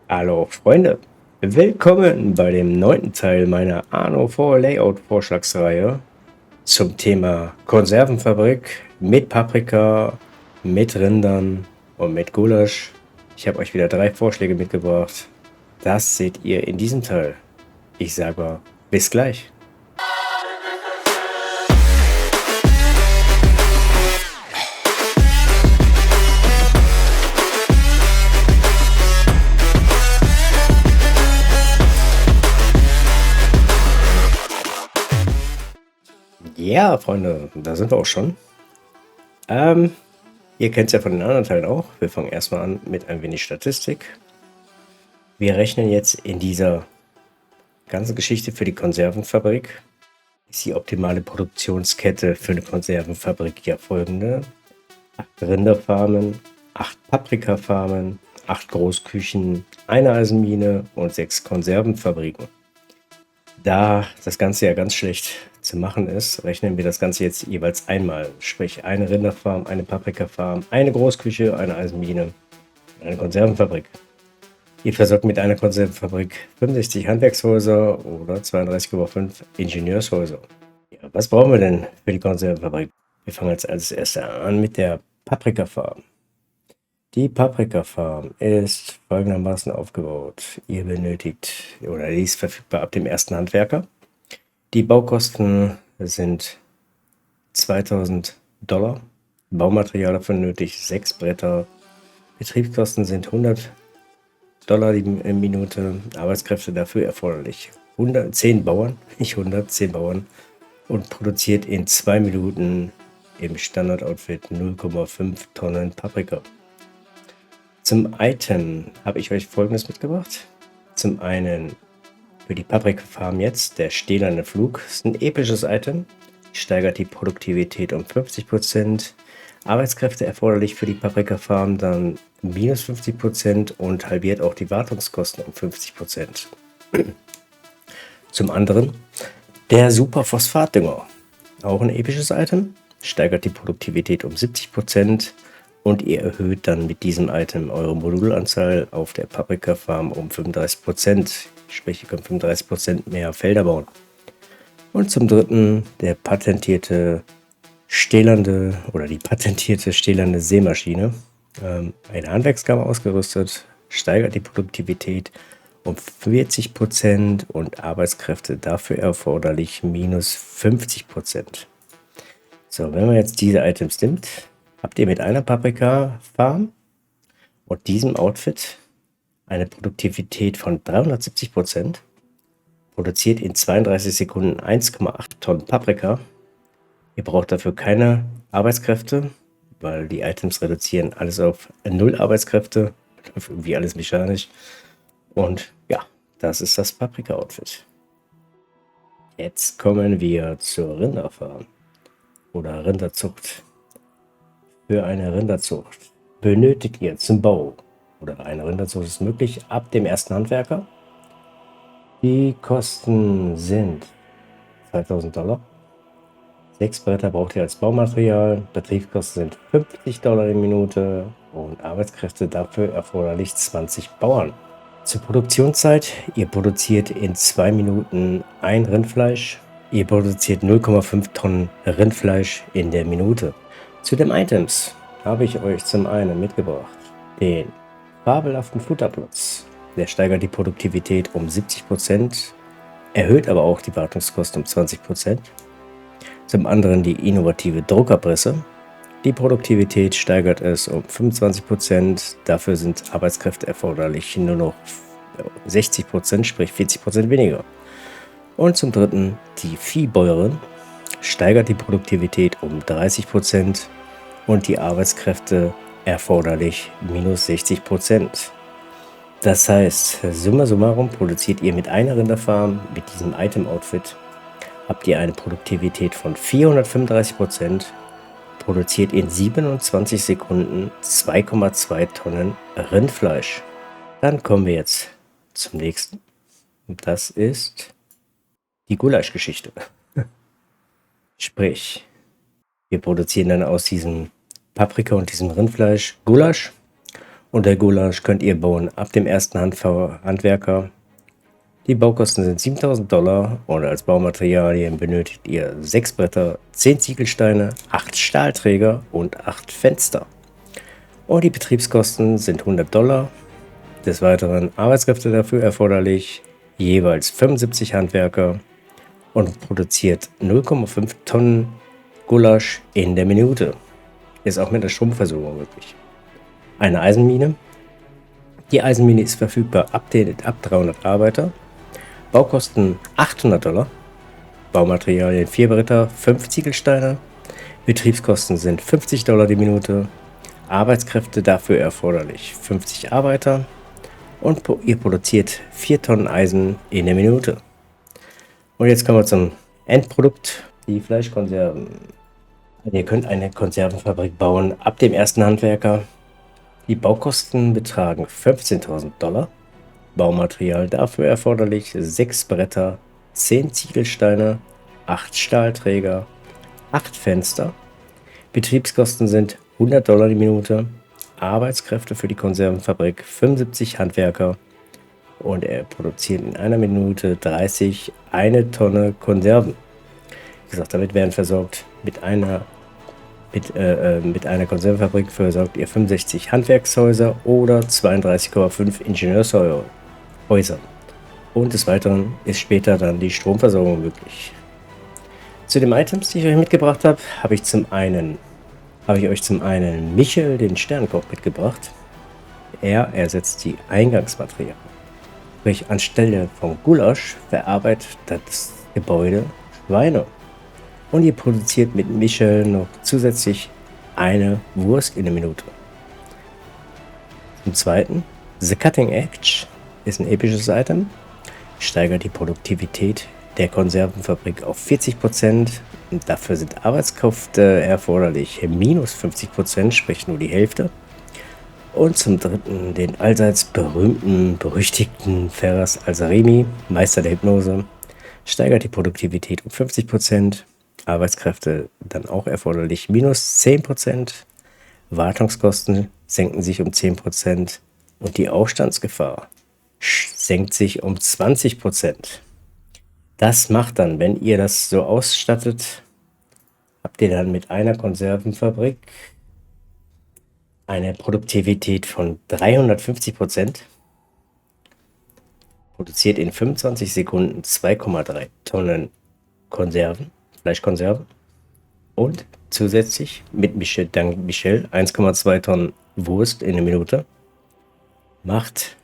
Hallo Freunde, willkommen bei dem 9. Teil meiner Arno 4 Layout Vorschlagsreihe zum Thema Konservenfabrik mit Paprika, mit Rindern und mit Gulasch. Ich habe euch wieder 3 Vorschläge mitgebracht. Das seht ihr in diesem Teil. Ich sage mal, bis gleich. Ja, Freunde, da sind wir auch schon. Ihr kennt es ja von den anderen Teilen auch. Wir fangen erstmal an mit ein wenig Statistik. Wir rechnen jetzt in dieser ganzen Geschichte für die Konservenfabrik. Ist die optimale Produktionskette für eine Konservenfabrik ja folgende: 8 Rinderfarmen, 8 Paprikafarmen, 8 Großküchen, eine Eisenmine und 6 Konservenfabriken. Da das Ganze ja ganz schlecht zu machen ist, rechnen wir das Ganze jetzt jeweils einmal. Sprich, eine Rinderfarm, eine Paprikafarm, eine Großküche, eine Eisenmine und eine Konservenfabrik. Ihr versorgt mit einer Konservenfabrik 65 Handwerkshäuser oder 32,5 Ingenieurshäuser. Ja, was brauchen wir denn für die Konservenfabrik? Wir fangen jetzt als erstes an mit der Paprikafarm. Die Paprikafarm ist folgendermaßen aufgebaut. Ihr benötigt, oder die ist verfügbar ab dem ersten Handwerker. Die Baukosten sind $2000. Baumaterial dafür nötig, 6 Bretter. Betriebskosten sind $100 die Minute. Arbeitskräfte dafür erforderlich 10 Bauern, nicht 100, 10 Bauern. Und produziert in 2 Minuten im Standard-Outfit 0,5 Tonnen Paprika. Zum Item habe ich euch Folgendes mitgebracht. Zum einen für die Paprikafarm jetzt der stählerne Flug. Das ist ein episches Item. Steigert die Produktivität um 50%. Arbeitskräfte erforderlich für die Paprikafarm dann minus 50% und halbiert auch die Wartungskosten um 50%. Zum anderen der Superphosphatdünger. Auch ein episches Item. Steigert die Produktivität um 70%. Und ihr erhöht dann mit diesem Item eure Modulanzahl auf der Paprikafarm um 35%. Sprich, ihr könnt 35% mehr Felder bauen. Und zum dritten der patentierte stählernde oder die patentierte stählernde Sämaschine. Eine Handwerkskammer ausgerüstet, steigert die Produktivität um 40% und Arbeitskräfte dafür erforderlich minus 50%. So, wenn man jetzt diese Items nimmt, habt ihr mit einer Paprika-Farm und diesem Outfit eine Produktivität von 370%, produziert in 32 Sekunden 1,8 Tonnen Paprika. Ihr braucht dafür keine Arbeitskräfte, weil die Items reduzieren alles auf 0 Arbeitskräfte, irgendwie alles mechanisch. Und ja, das ist das Paprika-Outfit. Jetzt kommen wir zur Rinderfarm oder Rinderzucht. Für eine Rinderzucht benötigt ihr zum Bau, oder eine Rinderzucht ist möglich, ab dem ersten Handwerker. Die Kosten sind $2000. 6 Bretter braucht ihr als Baumaterial. Betriebskosten sind $50 die Minute und Arbeitskräfte dafür erforderlich 20 Bauern. Zur Produktionszeit: ihr produziert in 2 Minuten ein Rindfleisch. Ihr produziert 0,5 Tonnen Rindfleisch in der Minute. Zu den Items habe ich euch zum einen mitgebracht den fabelhaften Futterplatz. Der steigert die Produktivität um 70%, erhöht aber auch die Wartungskosten um 20%. Zum anderen die innovative Druckerpresse. Die Produktivität steigert es um 25%, dafür sind Arbeitskräfte erforderlich nur noch 60%, sprich 40% weniger. Und zum dritten die Viehbäuerin. Steigert die Produktivität um 30% und die Arbeitskräfte erforderlich minus 60%. Das heißt, summa summarum produziert ihr mit einer Rinderfarm, mit diesem Item-Outfit, habt ihr eine Produktivität von 435%, produziert in 27 Sekunden 2,2 Tonnen Rindfleisch. Dann kommen wir jetzt zum nächsten. Und das ist die Gulaschgeschichte. Sprich, wir produzieren dann aus diesem Paprika und diesem Rindfleisch Gulasch Und der Gulasch könnt ihr bauen ab dem ersten Handwerker. Die Baukosten sind 7.000 Dollar und als Baumaterialien benötigt ihr 6 Bretter, 10 Ziegelsteine, 8 Stahlträger und 8 Fenster. Und die Betriebskosten sind 100 Dollar. Des Weiteren Arbeitskräfte dafür erforderlich, jeweils 75 Handwerker und produziert 0,5 Tonnen Gulasch in der Minute. Ist auch mit der Stromversorgung möglich. Eine Eisenmine. Die Eisenmine ist verfügbar ab 300 Arbeiter. Baukosten 800 Dollar. Baumaterialien 4 Bretter, 5 Ziegelsteine. Betriebskosten sind 50 Dollar die Minute. Arbeitskräfte dafür erforderlich 50 Arbeiter. Und ihr produziert 4 Tonnen Eisen in der Minute. Und jetzt kommen wir zum Endprodukt, die Fleischkonserven. Ihr könnt eine Konservenfabrik bauen ab dem ersten Handwerker. Die Baukosten betragen 15.000 Dollar. Baumaterial dafür erforderlich 6 Bretter, 10 Ziegelsteine, 8 Stahlträger, 8 Fenster. Betriebskosten sind 100 Dollar die Minute. Arbeitskräfte für die Konservenfabrik 75 Handwerker. Und er produziert in einer Minute 30 eine Tonne Konserven. Wie gesagt, damit werden versorgt mit einer Konservenfabrik versorgt ihr 65 Handwerkshäuser oder 32,5 Ingenieurshäuser. Und des Weiteren ist später dann die Stromversorgung möglich. Zu den Items, die ich euch mitgebracht habe, habe ich euch zum einen Michel, den Sternenkoch, mitgebracht. Er ersetzt die Eingangsmaterialien. Sprich, anstelle von Gulasch verarbeitet das Gebäude Schweine. Und ihr produziert mit Michel noch zusätzlich eine Wurst in der Minute. Zum zweiten, The Cutting Edge ist ein episches Item. Steigert die Produktivität der Konservenfabrik auf 40%. Und dafür sind Arbeitskräfte erforderlich minus 50%, sprich nur die Hälfte. Und zum dritten den allseits berühmten, berüchtigten Ferras Alzarimi, Meister der Hypnose. Steigert die Produktivität um 50%. Arbeitkräfte dann auch erforderlich minus 10%. Wartungskosten senken sich um 10%. Und die Aufstandsgefahr senkt sich um 20%. Das macht dann, wenn ihr das so ausstattet, habt ihr dann mit einer Konservenfabrik eine Produktivität von 350%, produziert in 25 Sekunden 2,3 Tonnen Konserven, Fleischkonserven und zusätzlich mit dank Michel 1,2 Tonnen Wurst in der Minute, macht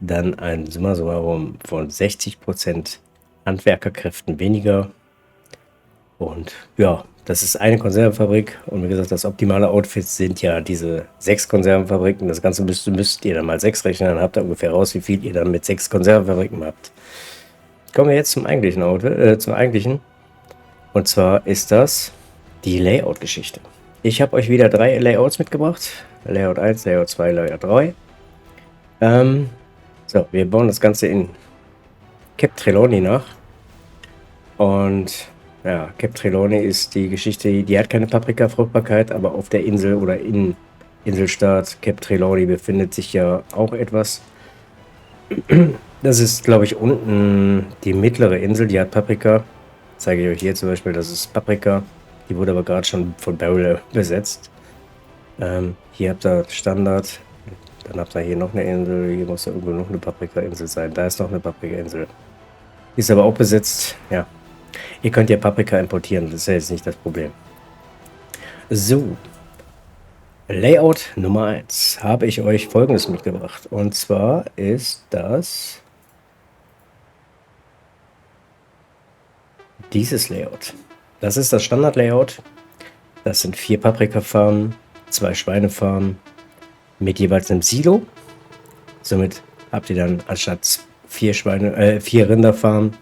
dann ein Summa summarum von 60% Handwerkerkräften weniger. Und ja, das ist eine Konservenfabrik. Und wie gesagt, das optimale Outfit sind ja diese 6 Konservenfabriken. Das Ganze müsst ihr dann mal 6 rechnen. Dann habt ihr ungefähr raus, wie viel ihr dann mit 6 Konservenfabriken habt. Kommen wir jetzt zum eigentlichen Und zwar ist das die Layout-Geschichte. Ich habe euch wieder 3 Layouts mitgebracht. Layout 1, Layout 2, Layout 3. So, wir bauen das Ganze in Cap Trelawney nach. Und ja, Cap Trelawney ist die Geschichte, die hat keine Paprika-Fruchtbarkeit, aber auf der Insel oder in Inselstaat Cap Trelawney befindet sich ja auch etwas. Das ist, glaube ich, unten die mittlere Insel, die hat Paprika. Zeige ich euch hier zum Beispiel, das ist Paprika. Die wurde aber gerade schon von Beryl besetzt. Hier habt ihr Standard. Dann habt ihr hier noch eine Insel. Hier muss ja irgendwo noch eine Paprika-Insel sein. Da ist noch eine Paprika-Insel. Ist aber auch besetzt. Ja. Ihr könnt ja Paprika importieren. Das ist ja jetzt nicht das Problem. So. Layout Nummer 1 habe ich euch Folgendes mitgebracht. Und zwar ist das dieses Layout. Das ist das Standard-Layout. Das sind 4 Paprika-Farmen, 2 Schweinefarmen mit jeweils einem Silo. Somit habt ihr dann anstatt 4 Rinderfarmen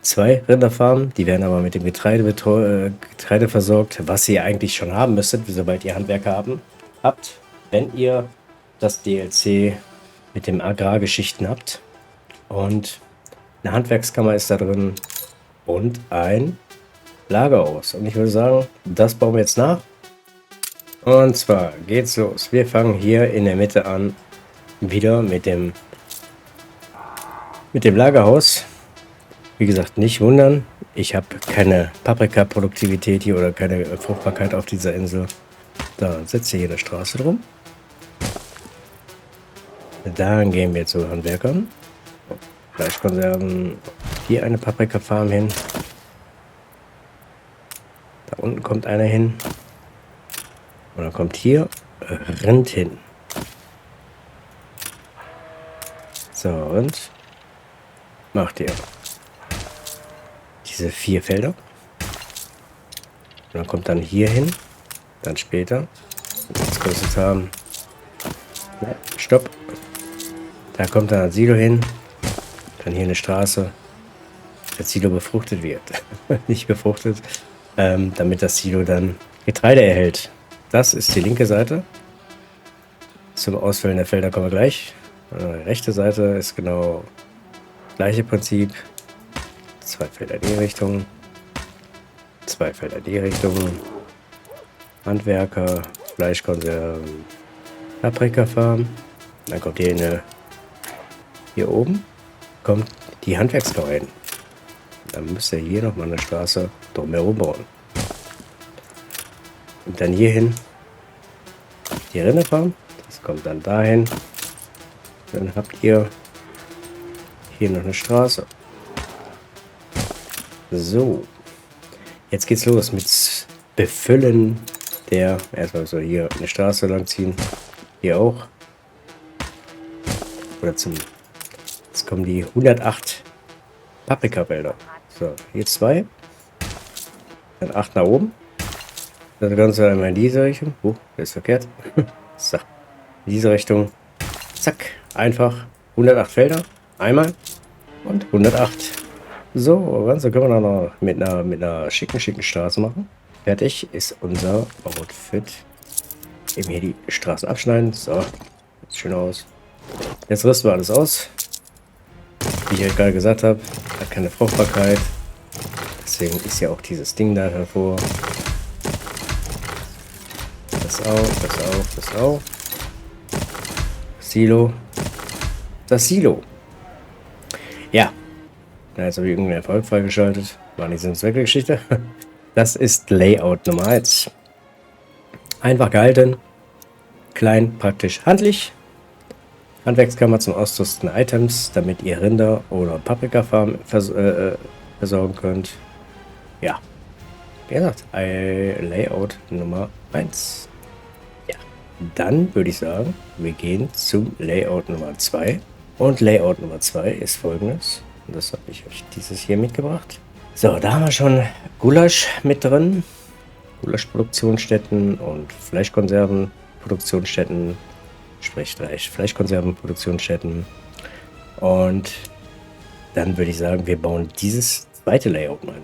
2 Rinderfarmen. Die werden aber mit dem Getreide versorgt, was ihr eigentlich schon haben müsstet, sobald ihr Handwerker habt, wenn ihr das DLC mit dem Agrargeschichten habt. Und eine Handwerkskammer ist da drin und ein Lagerhaus. Und ich würde sagen, das bauen wir jetzt nach. Und zwar geht's los. Wir fangen hier in der Mitte an, wieder mit dem Lagerhaus. Wie gesagt, nicht wundern. Ich habe keine Paprika-Produktivität hier oder keine Fruchtbarkeit auf dieser Insel. Da setze ich hier eine Straße drum. Dann gehen wir zu Handwerkern. Fleischkonserven. Hier eine Paprika-Farm hin. Da unten kommt einer hin. Und dann kommt hier Rind hin. So, und macht ihr diese 4 Felder. Und dann kommt dann hier hin. Dann später. Wenn wir das gerüstet haben. Ja, stopp. Da kommt dann ein Silo hin. Dann hier eine Straße. Das Silo befruchtet wird. Nicht befruchtet. Damit das Silo dann Getreide erhält. Das ist die linke Seite. Zum Ausfüllen der Felder kommen wir gleich. Die rechte Seite ist genau das gleiche Prinzip. 2 Felder in die Richtung. 2 Felder in die Richtung. Handwerker, Fleischkonserven, Paprika-Farm. Dann kommt hier oben kommt die Handwerkskammer hin. Dann müsst ihr hier nochmal eine Straße drumherum bauen. Und dann hier hin die Rinderfarm. Das kommt dann dahin. Dann habt ihr hier noch eine Straße. So. Jetzt geht's los mit Befüllen der. Erstmal so hier eine Straße lang ziehen. Hier auch. Oder jetzt kommen die 108 Paprikawälder. So, hier 2. Dann 8 nach oben. Das Ganze einmal in diese Richtung. Das ist verkehrt. So. In diese Richtung. Zack. Einfach 108 Felder. Einmal. Und 108. So, Ganze können wir dann noch mit einer schicken Straße machen. Fertig ist unser Outfit. Eben hier die Straßen abschneiden. So. Sieht schön aus. Jetzt rüsten wir alles aus. Wie ich gerade gesagt habe, hat keine Fruchtbarkeit. Deswegen ist ja auch dieses Ding da hervor. Das auch, das auch, das auch. Silo. Das Silo. Ja. Jetzt habe ich irgendeinen Erfolg freigeschaltet. War nicht so eine Zweckgeschichte. Das ist Layout Nummer 1. Einfach gehalten. Klein, praktisch, handlich. Handwerkskammer zum Ausrüsten Items, damit ihr Rinder oder Paprikafarm versorgen könnt. Ja. Wie gesagt, Layout Nummer 1. Ja. Dann würde ich sagen, wir gehen zum Layout Nummer 2. Und Layout Nummer 2 ist folgendes. Und das habe ich euch dieses hier mitgebracht. So, da haben wir schon Gulasch mit drin. Gulaschproduktionsstätten und Fleischkonservenproduktionsstätten. Sprich Fleischkonservenproduktionsstätten. Und dann würde ich sagen, wir bauen dieses zweite Layout mal.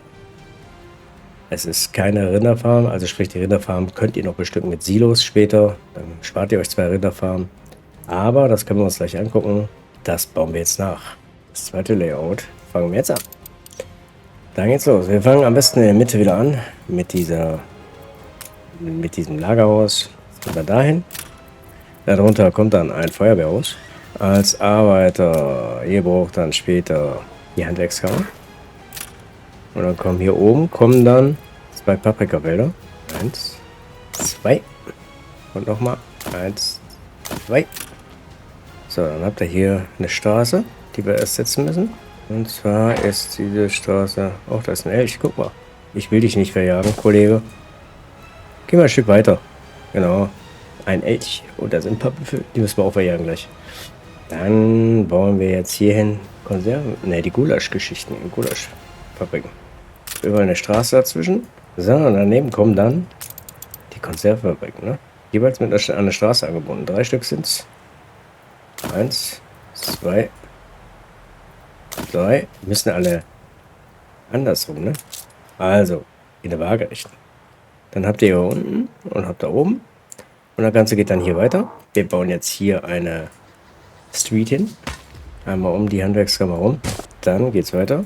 Es ist keine Rinderfarm, also sprich die Rinderfarm könnt ihr noch bestücken mit Silos später. Dann spart ihr euch 2 Rinderfarmen. Aber das können wir uns gleich angucken. Das bauen wir jetzt nach. Das zweite Layout fangen wir jetzt an. Dann geht's los. Wir fangen am besten in der Mitte wieder an mit diesem Lagerhaus. Jetzt gehen wir dahin. Darunter kommt dann ein Feuerwehrhaus. Als Arbeiter, ihr braucht dann später die Handwerkskammer. Und dann kommen hier oben dann 2 Paprikawälder. 1, 2. Und nochmal 1, 2. So, dann habt ihr hier eine Straße, die wir erst setzen müssen. Und zwar ist diese Straße. Oh, da ist ein Elch. Guck mal. Ich will dich nicht verjagen, Kollege. Geh mal ein Stück weiter. Genau. Ein Elch. Und da sind ein paar Büffel. Die müssen wir auch verjagen gleich. Dann bauen wir jetzt hierhin Konserven. Ne, die Gulaschgeschichten. Gulaschfabriken. Über eine Straße dazwischen. So, und daneben kommen dann die Konservenfabriken. Ne? Jeweils mit einer Straße angebunden. 3 Stück sind es. 1, 2, 3. Die müssen alle andersrum, ne? Also, in der Waagerechten. Dann habt ihr hier unten und habt da oben. Und das Ganze geht dann hier weiter. Wir bauen jetzt hier eine Street hin. Einmal um die Handwerkskammer rum. Dann geht es weiter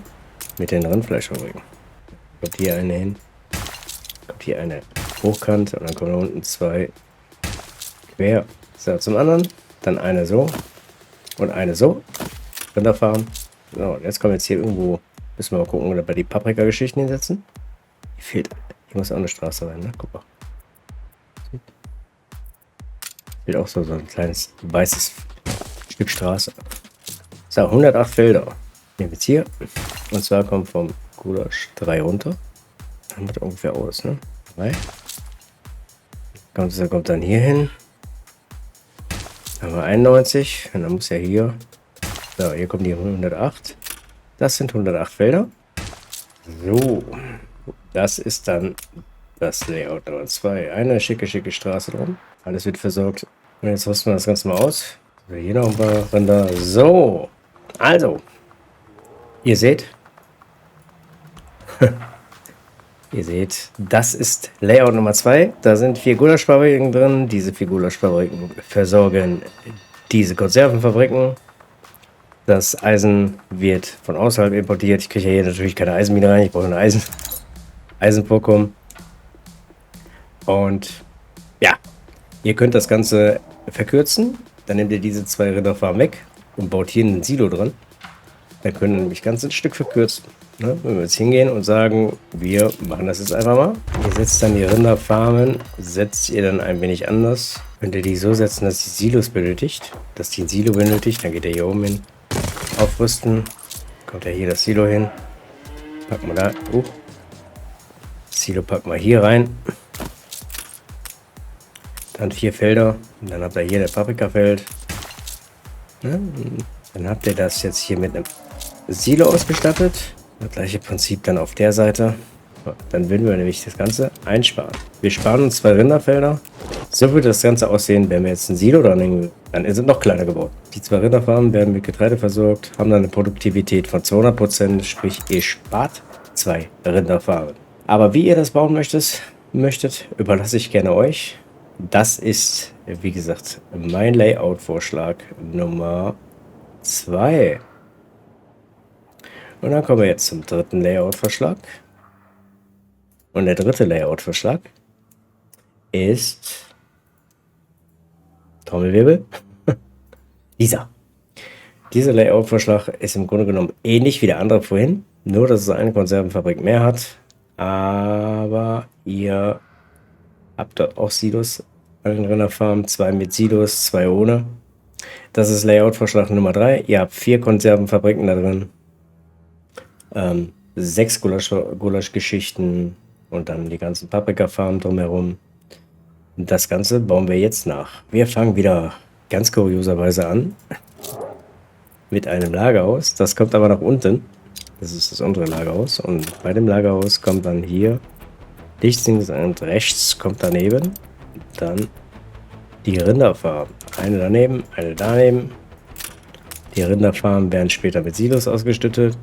mit den Rindfleischfabriken. Kommt hier eine hin. Kommt hier eine hochkant und dann kommen da unten 2 Quer. So, zum anderen. Dann eine so. Und eine so. Rinderfarm. So, und jetzt kommen wir jetzt hier irgendwo. Müssen wir mal gucken, oder bei die Paprika-Geschichten hinsetzen. Hier fehlt. Hier muss auch eine Straße rein, ne? Guck mal. Fehlt auch so ein kleines weißes Stück Straße. So, 108 Felder. Nehmen wir jetzt hier. Und zwar kommt vom Gulasch 3 runter. Dann wird ungefähr aus, ne? 3. Kommt dann hier hin. Dann haben wir 91. Und dann muss ja hier. So, hier kommen die 108. Das sind 108 Felder. So. Das ist dann das Layout Nummer 2. Eine schicke Straße drum. Alles wird versorgt. Und jetzt rüsten wir das Ganze mal aus. Hier noch ein paar Rinder. So. Also. Ihr seht. Ihr seht, das ist Layout Nummer 2. Da sind 4 Gulaschfabriken drin. Diese 4 Gulaschfabriken versorgen diese Konservenfabriken. Das Eisen wird von außerhalb importiert. Ich kriege ja hier natürlich keine Eisenmine rein. Ich brauche eine Eisenvorkommen. Und ja, ihr könnt das Ganze verkürzen. Dann nehmt ihr diese 2 Rinderfarmen weg und baut hier einen Silo dran. Dann können wir nämlich ganz ein Stück verkürzen. Ne? Wenn wir jetzt hingehen und sagen, wir machen das jetzt einfach mal. Ihr setzt dann die Rinderfarmen, setzt ihr dann ein wenig anders. Könnt ihr die so setzen, dass die Silos benötigt. Dass die ein Silo benötigt, dann geht ihr hier oben hin. Aufrüsten. Kommt ja hier das Silo hin. Packen wir da. Silo packen wir hier rein. Dann 4 Felder. Und dann habt ihr hier das Paprikafeld. Ne? Dann habt ihr das jetzt hier mit einem Silo ausgestattet. Das gleiche Prinzip dann auf der Seite. Dann würden wir nämlich das Ganze einsparen. Wir sparen uns 2 Rinderfelder. So würde das Ganze aussehen, wenn wir jetzt ein Silo dran hängen. Dann ist es noch kleiner geworden. Die 2 Rinderfarmen werden mit Getreide versorgt, haben dann eine Produktivität von 200%, sprich ihr spart 2 Rinderfarmen. Aber wie ihr das bauen möchtet, überlasse ich gerne euch. Das ist, wie gesagt, mein Layout-Vorschlag Nummer 2. Und dann kommen wir jetzt zum dritten Layout-Vorschlag. Und der dritte Layout-Vorschlag ist Trommelwirbel. Dieser Layout-Vorschlag ist im Grunde genommen ähnlich wie der andere vorhin, nur dass es eine Konservenfabrik mehr hat. Aber ihr habt dort auch Silos an den Rinderfarmen, 2 mit Silos, 2 ohne. Das ist Layout-Vorschlag Nummer 3. Ihr habt 4 Konservenfabriken da drin. 6 Gulaschgeschichten und dann die ganzen Paprikafarmen drumherum. Das Ganze bauen wir jetzt nach. Wir fangen wieder ganz kurioserweise an mit einem Lagerhaus. Das kommt aber nach unten. Das ist das untere Lagerhaus. Und bei dem Lagerhaus kommt dann hier links und rechts kommt daneben dann die Rinderfarm. Eine daneben, eine daneben. Die Rinderfarmen werden später mit Silos ausgestattet.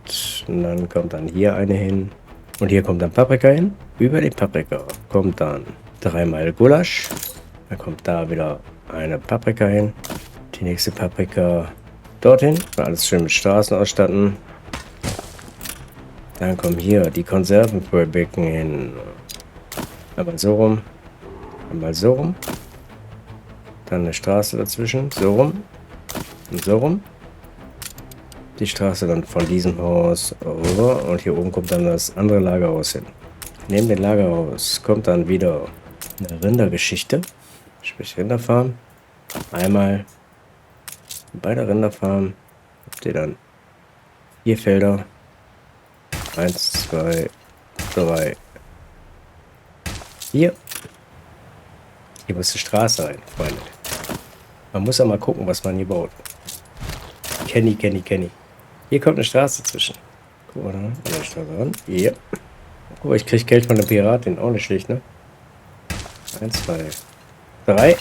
Und dann kommt dann hier eine hin. Und hier kommt dann Paprika hin. Über die Paprika kommt dann 3-mal Gulasch. Dann kommt da wieder eine Paprika hin. Die nächste Paprika dorthin. Alles schön mit Straßen ausstatten. Dann kommen hier die Konservenfabriken hin. Einmal so rum. Einmal so rum. Dann eine Straße dazwischen. So rum. Und so rum. Die Straße dann von diesem Haus rüber. Und hier oben kommt dann das andere Lagerhaus hin. Neben dem Lagerhaus kommt dann wieder eine Rindergeschichte. Sprich Rinderfarm. Einmal bei der Rinderfarm habt ihr dann 4 Felder. 1, 2, 3, 4. Hier muss die Straße rein, Freunde. Man muss ja mal gucken, was man hier baut. Kenny. Hier kommt eine Straße zwischen. Guck mal da, an der Straße ran. Ja. Guck mal, ich krieg Geld von der Piratin. Auch nicht schlecht, ne? 1, 2, 3.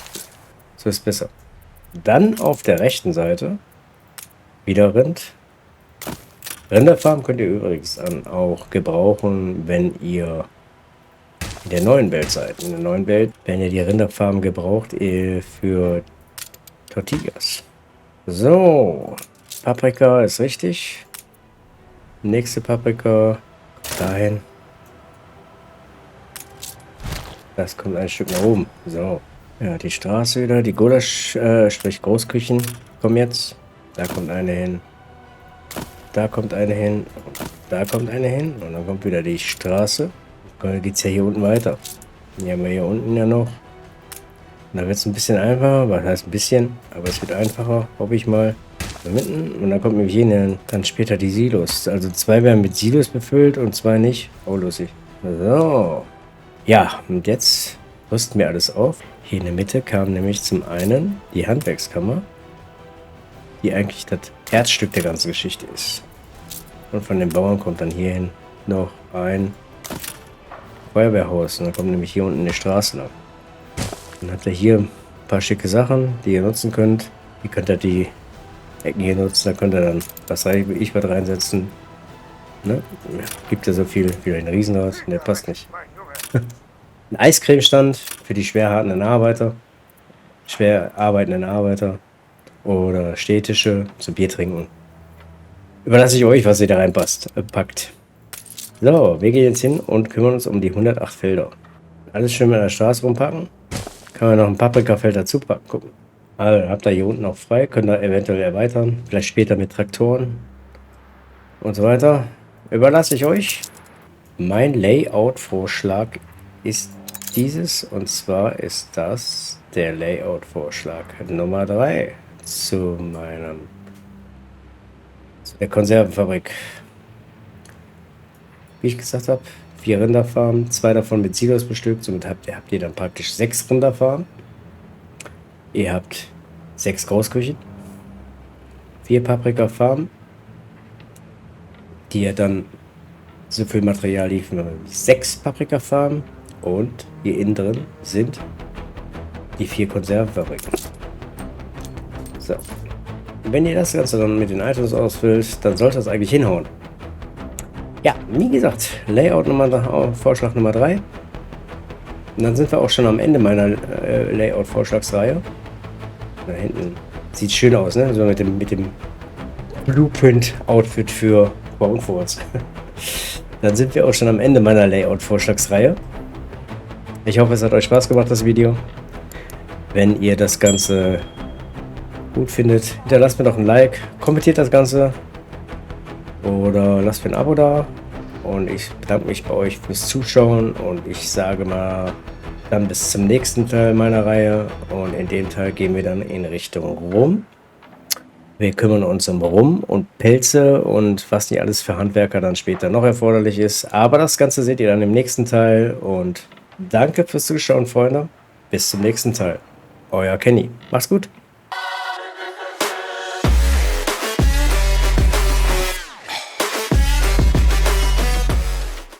So ist besser. Dann auf der rechten Seite wieder Rind. Rinderfarm könnt ihr übrigens dann auch gebrauchen, wenn ihr in der neuen Welt seid. In der neuen Welt werden ja die Rinderfarmen gebraucht für Tortillas. So, Paprika ist richtig. Nächste Paprika dahin. Das kommt ein Stück nach oben. So, Ja, die Straße wieder, die Gulasch, sprich Großküchen kommen jetzt. Da kommt eine hin. Da kommt eine hin. Da kommt eine hin. Und dann kommt wieder die Straße. Dann geht es ja hier unten weiter. Die haben wir hier unten ja noch. Und da wird es ein bisschen einfacher. Was heißt ein bisschen? Aber es wird einfacher, hoffe ich mal. Da mitten. Und dann kommt nämlich hier dann später die Silos. Also 2 werden mit Silos befüllt und 2 nicht. Oh, lustig. So. Ja, und jetzt rüsten wir alles auf. Hier in der Mitte kam nämlich zum einen die Handwerkskammer, die eigentlich das Herzstück der ganzen Geschichte ist. Und von den Bauern kommt dann hierhin noch ein Feuerwehrhaus. Und dann kommt nämlich hier unten eine Straße lang. Dann habt ihr hier ein paar schicke Sachen, die ihr nutzen könnt. Ihr könnt ja die Ecken hier nutzen, da könnt ihr dann was reinsetzen. Ne? Gibt ja so viel wie ein Riesenrad. Ne, passt nicht. Ein Eiscremestand für die schwer arbeitenden Arbeiter oder Städtische zum Bier trinken. Überlasse ich euch, was ihr da packt. So, wir gehen jetzt hin und kümmern uns um die 108 Felder. Alles schön mit der Straße rumpacken. Kann man noch ein Paprikafeld dazu packen. Gucken. Also, habt ihr hier unten auch frei. Könnt ihr eventuell erweitern. Vielleicht später mit Traktoren und so weiter. Überlasse ich euch. Mein Layout-Vorschlag ist dieses. Und zwar ist das der Layout-Vorschlag Nummer 3 zu der Konservenfabrik. Wie ich gesagt habe, 4 Rinderfarmen, 2 davon mit Silos bestückt. Somit habt ihr dann praktisch 6 Rinderfarmen. Ihr habt 6 Großküchen, 4 Paprikafarmen, die ihr dann so viel Material liefern, 6 Paprikafarmen und hier innen drin sind die 4 Konservenfabriken. So. Wenn ihr das Ganze dann mit den Items ausfüllt, dann sollte das eigentlich hinhauen. Ja, wie gesagt, Vorschlag Nummer 3. Und dann sind wir auch schon am Ende meiner Layout-Vorschlagsreihe. Da hinten sieht schön aus, ne? So mit dem Blueprint-Outfit für Bauernfurz. Dann sind wir auch schon am Ende meiner Layout-Vorschlagsreihe. Ich hoffe, es hat euch Spaß gemacht, das Video. Wenn ihr das Ganze gut findet, hinterlasst mir doch ein Like, kommentiert das Ganze oder lasst mir ein Abo da. Und ich bedanke mich bei euch fürs Zuschauen und ich sage mal dann bis zum nächsten Teil meiner Reihe. Und in dem Teil gehen wir dann in Richtung Rum. Wir kümmern uns um Rum und Pelze und was nicht alles für Handwerker dann später noch erforderlich ist. Aber das Ganze seht ihr dann im nächsten Teil. Und danke fürs Zuschauen, Freunde. Bis zum nächsten Teil. Euer Kenny. Macht's gut.